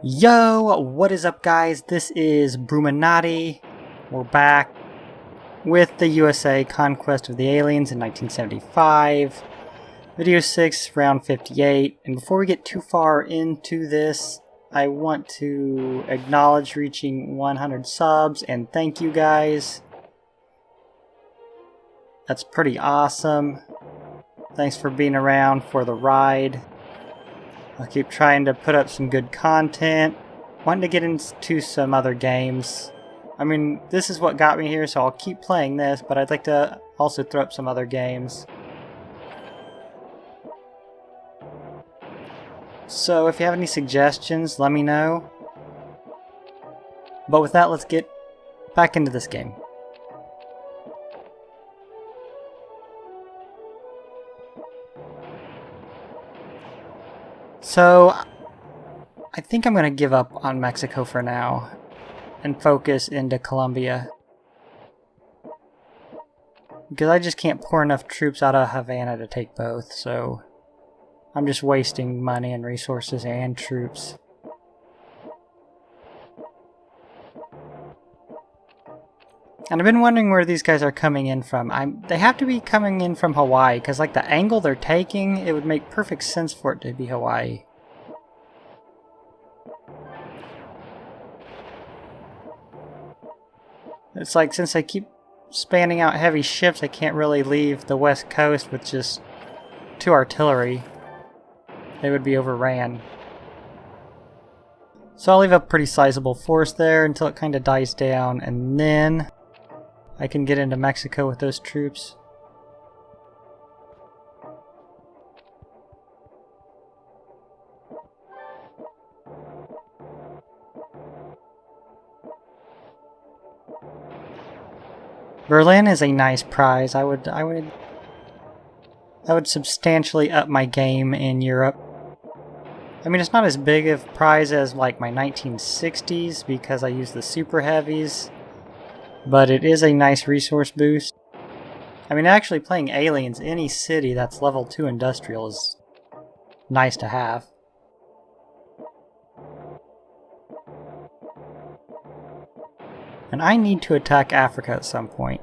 Yo, what is up guys? This is Bruchminati. We're back with the USA Conquest of the Aliens in 1975. Video 6, round 58. And before we get too far into this, I want to acknowledge reaching 100 subs and thank you guys. That's pretty awesome. Thanks for being around for the ride. I'll keep trying to put up some good content. Wanting to get into some other games. I mean, this is what got me here, so I'll keep playing this, but I'd like to also throw up some other games. So if you have any suggestions, let me know. But with that, let's get back into this game. So, I think I'm going to give up on Mexico for now and focus into Colombia. Because I just can't pour enough troops out of Havana to take both, so I'm just wasting money and resources and troops. And I've been wondering where these guys are coming in from. They have to be coming in from Hawaii, because like the angle they're taking, it would make perfect sense for it to be Hawaii. It's like, since they keep spanning out heavy ships, I can't really leave the west coast with just 2 artillery. They would be overran. So I'll leave a pretty sizable force there until it kind of dies down, and then I can get into Mexico with those troops. Berlin is a nice prize. I would substantially up my game in Europe. I mean, it's not as big of a prize as like my 1960s because I use the super heavies, but it is a nice resource boost. I mean, actually playing Aliens, any city that's level 2 industrial is nice to have. And I need to attack Africa at some point,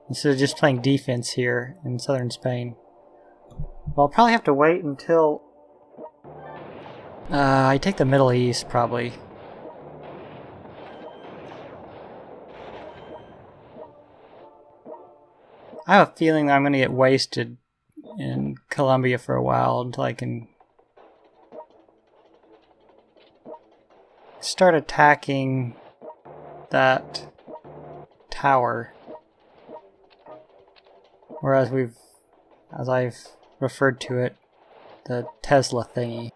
instead of just playing defense here in southern Spain. Well, I'll probably have to wait until I take the Middle East, probably. I have a feeling that I'm going to get wasted in Colombia for a while until I can start attacking that tower. Or as I've referred to it, the Tesla thingy.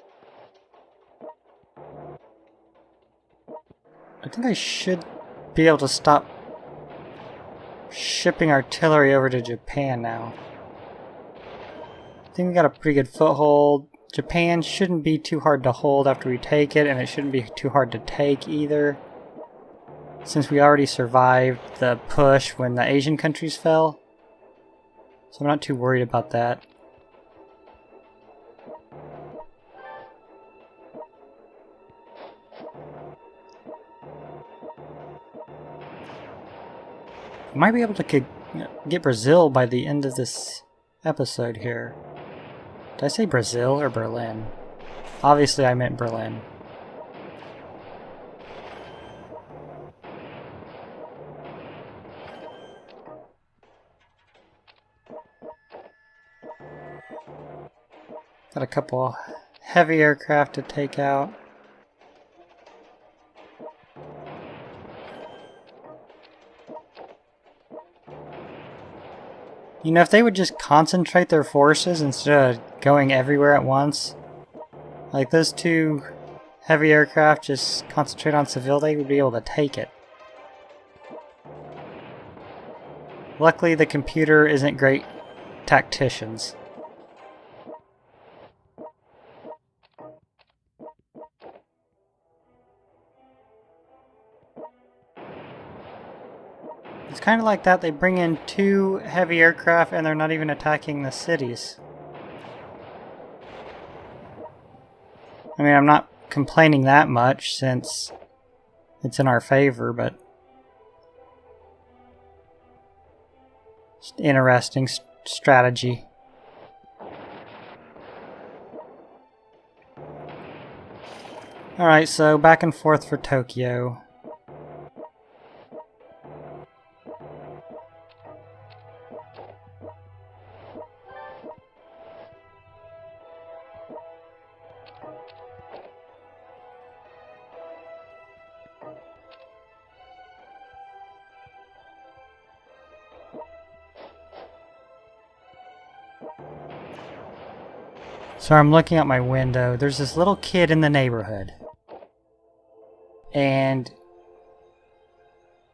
I think I should be able to stop shipping artillery over to Japan now. I think we got a pretty good foothold. Japan shouldn't be too hard to hold after we take it, and it shouldn't be too hard to take either, since we already survived the push when the Asian countries fell. So I'm not too worried about that. I might be able to get Brazil by the end of this episode here. Did I say Brazil or Berlin? Obviously I meant Berlin. Got a couple heavy aircraft to take out. You know, if they would just concentrate their forces instead of going everywhere at once, like those 2 heavy aircraft just concentrate on Seville, they would be able to take it. Luckily, the computer isn't great tacticians. It's kind of like that. They bring in 2 heavy aircraft and they're not even attacking the cities. I mean, I'm not complaining that much since it's in our favor, but just interesting strategy. Alright, so back and forth for Tokyo. So I'm looking out my window. There's this little kid in the neighborhood. And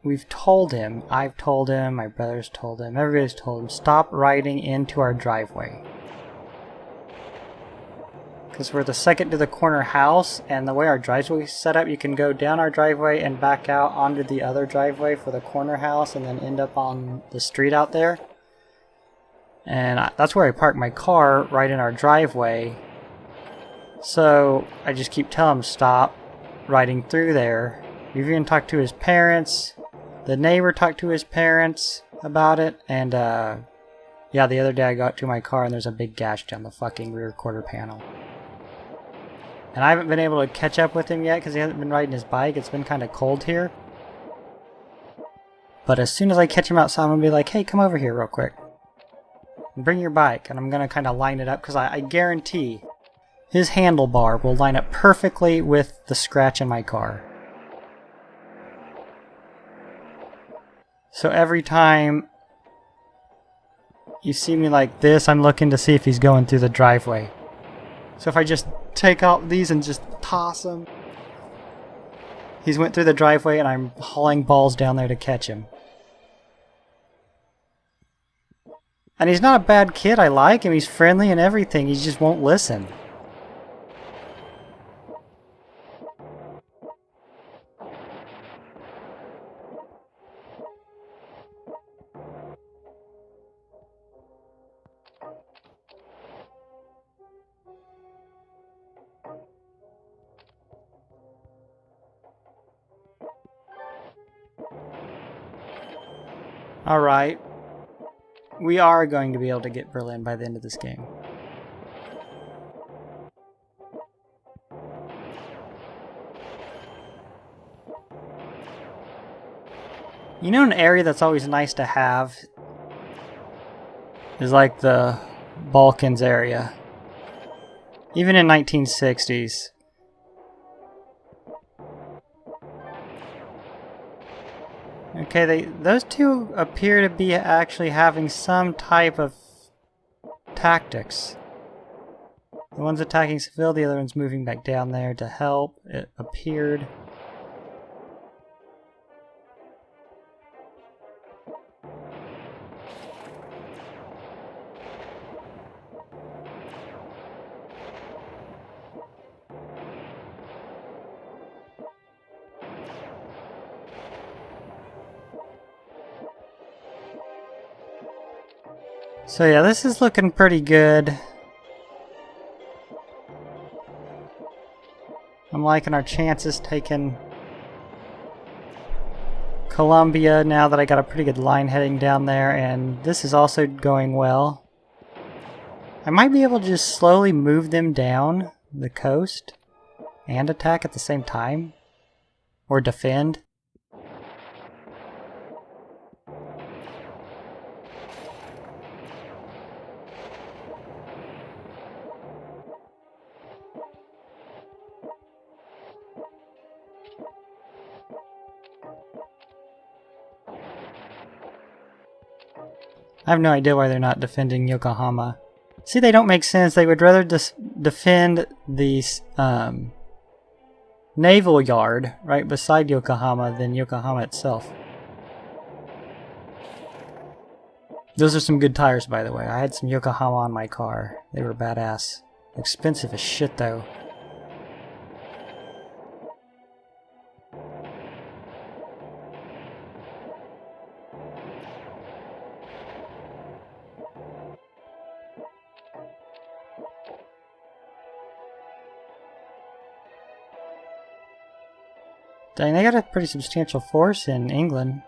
we've told him, I've told him, my brother's told him, everybody's told him, stop riding into our driveway. Because we're the second to the corner house, and the way our driveway is set up, you can go down our driveway and back out onto the other driveway for the corner house and then end up on the street out there. And that's where I park my car, right in our driveway. So I just keep telling him stop riding through there. We've even talked to his parents. The neighbor talked to his parents about it. And yeah, the other day I got to my car and there's a big gash down the fucking rear quarter panel. And I haven't been able to catch up with him yet because he hasn't been riding his bike. It's been kind of cold here. But as soon as I catch him outside, I'm going to be like, hey, come over here real quick. Bring your bike. And I'm going to kind of line it up because I guarantee his handlebar will line up perfectly with the scratch in my car. So every time you see me like this, I'm looking to see if he's going through the driveway. So if I just take out these and just toss them, he's went through the driveway and I'm hauling balls down there to catch him. And he's not a bad kid. I like him. He's friendly and everything. He just won't listen. Alright. We are going to be able to get Berlin by the end of this game. You know, an area that's always nice to have is like the Balkans area. Even in 1960s. Okay, those two appear to be actually having some type of tactics. The one's attacking Seville, the other one's moving back down there to help, it appeared. So yeah, this is looking pretty good. I'm liking our chances taking Colombia now that I got a pretty good line heading down there, and this is also going well. I might be able to just slowly move them down the coast and attack at the same time. Or defend. I have no idea why they're not defending Yokohama. See, they don't make sense. They would rather defend the naval yard right beside Yokohama than Yokohama itself. Those are some good tires, by the way. I had some Yokohama on my car. They were badass. Expensive as shit, though. Dang, they got a pretty substantial force in England.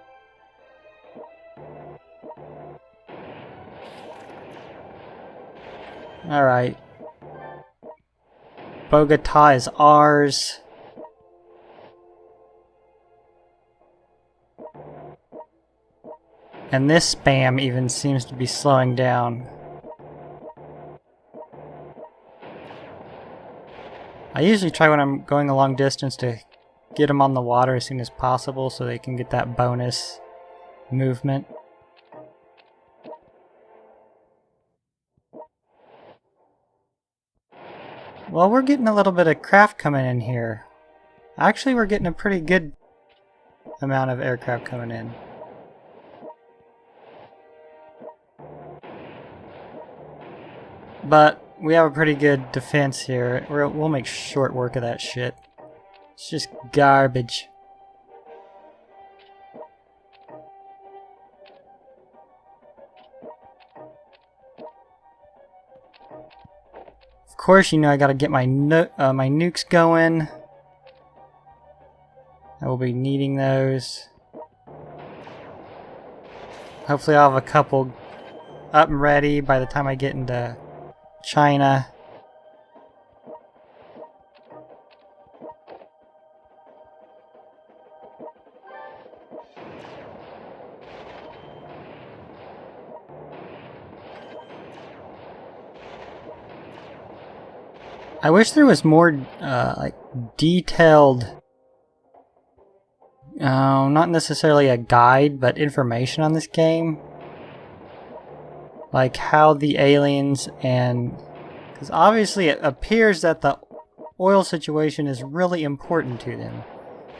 Alright. Bogota is ours. And this spam even seems to be slowing down. I usually try when I'm going a long distance to get them on the water as soon as possible so they can get that bonus movement. Well, we're getting a little bit of craft coming in here. Actually, we're getting a pretty good amount of aircraft coming in. But we have a pretty good defense here. We'll make short work of that shit. It's just garbage. Of course, you know I gotta get my my nukes going. I will be needing those. Hopefully I'll have a couple up and ready by the time I get into China. I wish there was more like detailed, not necessarily a guide, but information on this game. Like how the aliens and... because obviously it appears that the oil situation is really important to them.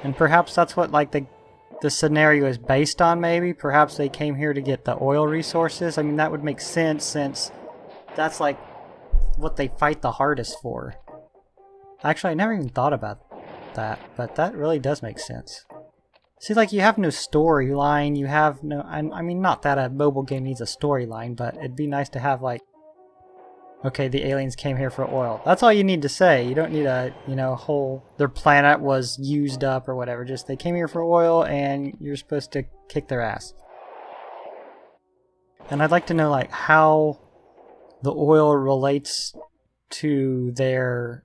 And perhaps that's what like the scenario is based on, maybe. Perhaps they came here to get the oil resources. I mean, that would make sense since that's like what they fight the hardest for. Actually, I never even thought about that, but that really does make sense. See, like, you have no storyline, you have no... I mean, not that a mobile game needs a storyline, but it'd be nice to have, like... okay, the aliens came here for oil. That's all you need to say. You don't need a, you know, whole... their planet was used up or whatever. Just, they came here for oil, and you're supposed to kick their ass. And I'd like to know, like, how the oil relates to their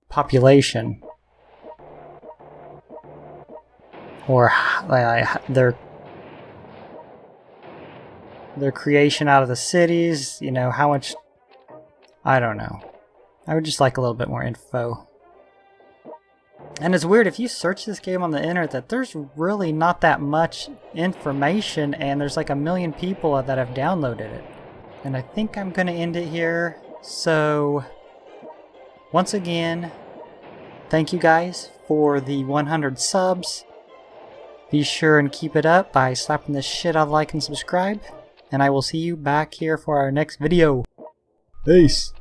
population. Or their creation out of the cities, you know, how much... I don't know. I would just like a little bit more info. And it's weird, if you search this game on the internet, that there's really not that much information, and there's like 1 million people that have downloaded it. And I think I'm going to end it here. So, once again, thank you guys for the 100 subs. Be sure and keep it up by slapping the shit out of like and subscribe. And I will see you back here for our next video. Peace.